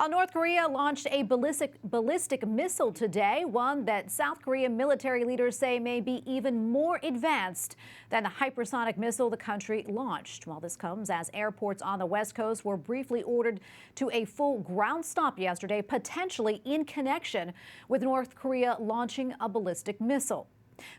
North Korea launched a ballistic missile today, one that South Korean military leaders say may be even more advanced than the hypersonic missile the country launched. Well, this comes as airports on the West Coast were briefly ordered to a full ground stop yesterday, potentially in connection with North Korea launching a ballistic missile.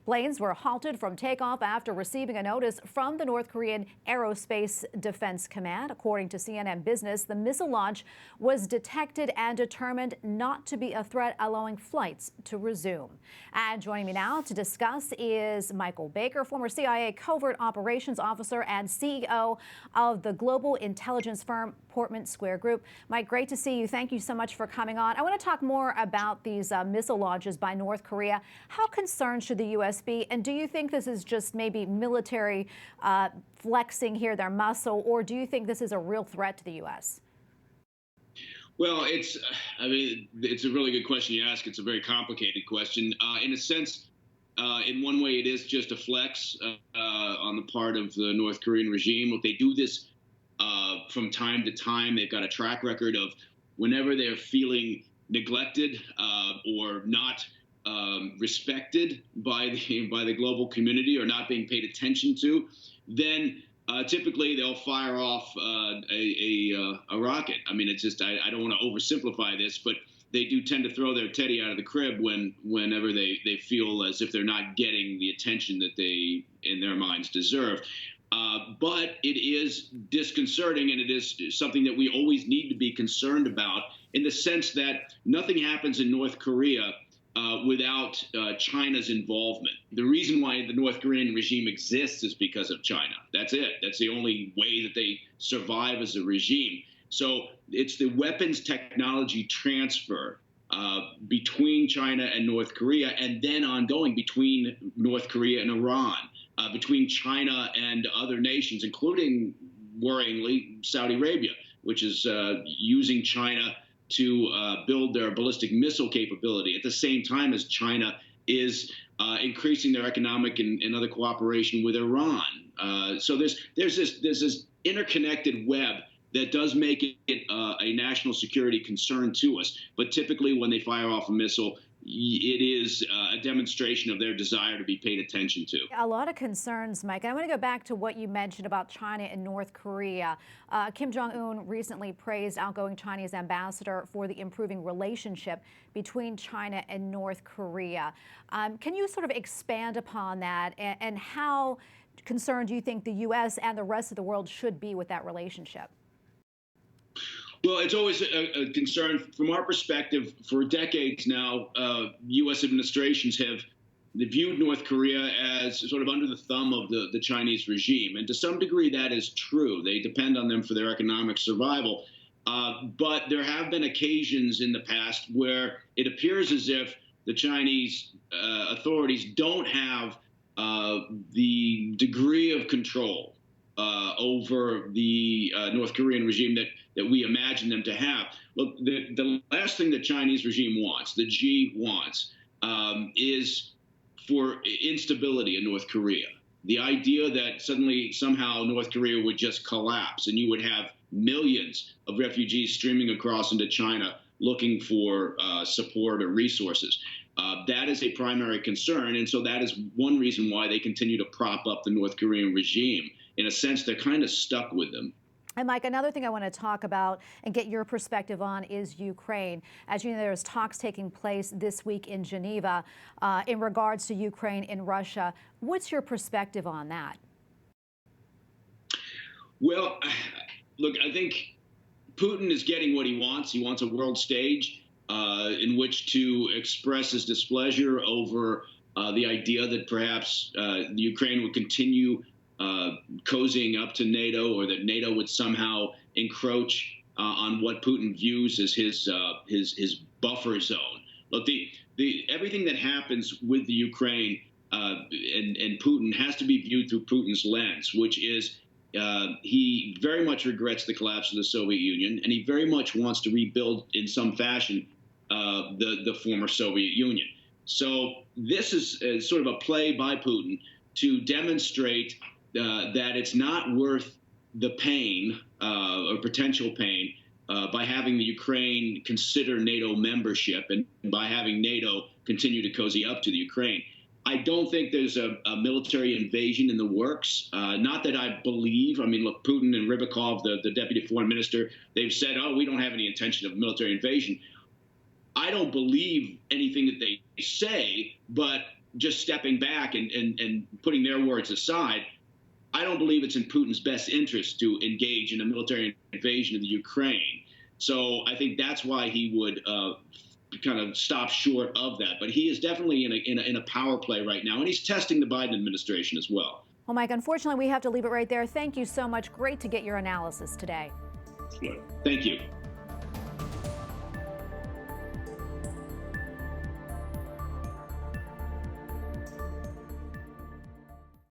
Planes were halted from takeoff after receiving a notice from the North Korean Aerospace Defense Command. According to CNN Business, the missile launch was detected and determined not to be a threat, allowing flights to resume. And joining me now to discuss is Michael Baker, former CIA Covert Operations Officer and CEO of the global intelligence firm Portman Square Group. Mike, great to see you. Thank you so much for coming on. I want to talk more about these missile launches by North Korea. How concerned should the U.S. be? And do you think this is just maybe military flexing here, their muscle, or do you think this is a real threat to the U.S.? Well, it's a really good question you ask. It's a very complicated question. In a sense, in one way, it is just a flex on the part of the North Korean regime. If they do this from time to time, they've got a track record of whenever they're feeling neglected or not respected by the global community or not being paid attention to, then typically they'll fire off a rocket. I mean, it's just I don't want to oversimplify this, but they do tend to throw their teddy out of the crib whenever they feel as if they're not getting the attention that they, in their minds, deserve. But it is disconcerting, and it is something that we always need to be concerned about, in the sense that nothing happens in North Korea without China's involvement. The reason why the North Korean regime exists is because of China. That's it. That's the only way that they survive as a regime. So it's the weapons technology transfer between China and North Korea, and then ongoing between North Korea and Iran, between China and other nations, including, worryingly, Saudi Arabia, which is using China to build their ballistic missile capability at the same time as China is increasing their economic and other cooperation with Iran. So there's this interconnected web that does make it a national security concern to us. But typically when they fire off a missile, it is a demonstration of their desire to be paid attention to. A lot of concerns, Mike. I want to go back to what you mentioned about China and North Korea. Kim Jong-un recently praised outgoing Chinese ambassador for the improving relationship between China and North Korea. Can you sort of expand upon that, and how concerned do you think the U.S. and the rest of the world should be with that relationship? Well, it's always a concern from our perspective. For decades now, U.S. administrations have viewed North Korea as sort of under the thumb of the Chinese regime. And to some degree, that is true. They depend on them for their economic survival. But there have been occasions in the past where it appears as if the Chinese authorities don't have the degree of control over the North Korean regime that we imagine them to have. Look, the last thing the Chinese regime wants, the G wants, is for instability in North Korea. The idea that suddenly, somehow, North Korea would just collapse and you would have millions of refugees streaming across into China looking for support or resources. That is a primary concern, and so that is one reason why they continue to prop up the North Korean regime. In a sense, they're kind of stuck with them. And Mike, another thing I want to talk about and get your perspective on is Ukraine. As you know, there's talks taking place this week in Geneva in regards to Ukraine and Russia. What's your perspective on that? Well, look, I think Putin is getting what he wants. He wants a world stage in which to express his displeasure over the idea that perhaps the Ukraine would continue cozying up to NATO, or that NATO would somehow encroach on what Putin views as his buffer zone. Look, everything that happens with the Ukraine and Putin has to be viewed through Putin's lens, which is he very much regrets the collapse of the Soviet Union, and he very much wants to rebuild in some fashion the former Soviet Union. So this is sort of a play by Putin to demonstrate that it's not worth the pain or potential pain by having the Ukraine consider NATO membership and by having NATO continue to cozy up to the Ukraine. I don't think there's a military invasion in the works. Not that I believe. I mean, look, Putin and Rybakov, the deputy foreign minister, they've said, oh, we don't have any intention of military invasion. I don't believe anything that they say, but just stepping back and putting their words aside, I don't believe it's in Putin's best interest to engage in a military invasion of the Ukraine. So I think that's why he would kind of stop short of that. But he is definitely in a power play right now, and he's testing the Biden administration as well. Well, Mike, unfortunately, we have to leave it right there. Thank you so much. Great to get your analysis today. Thank you.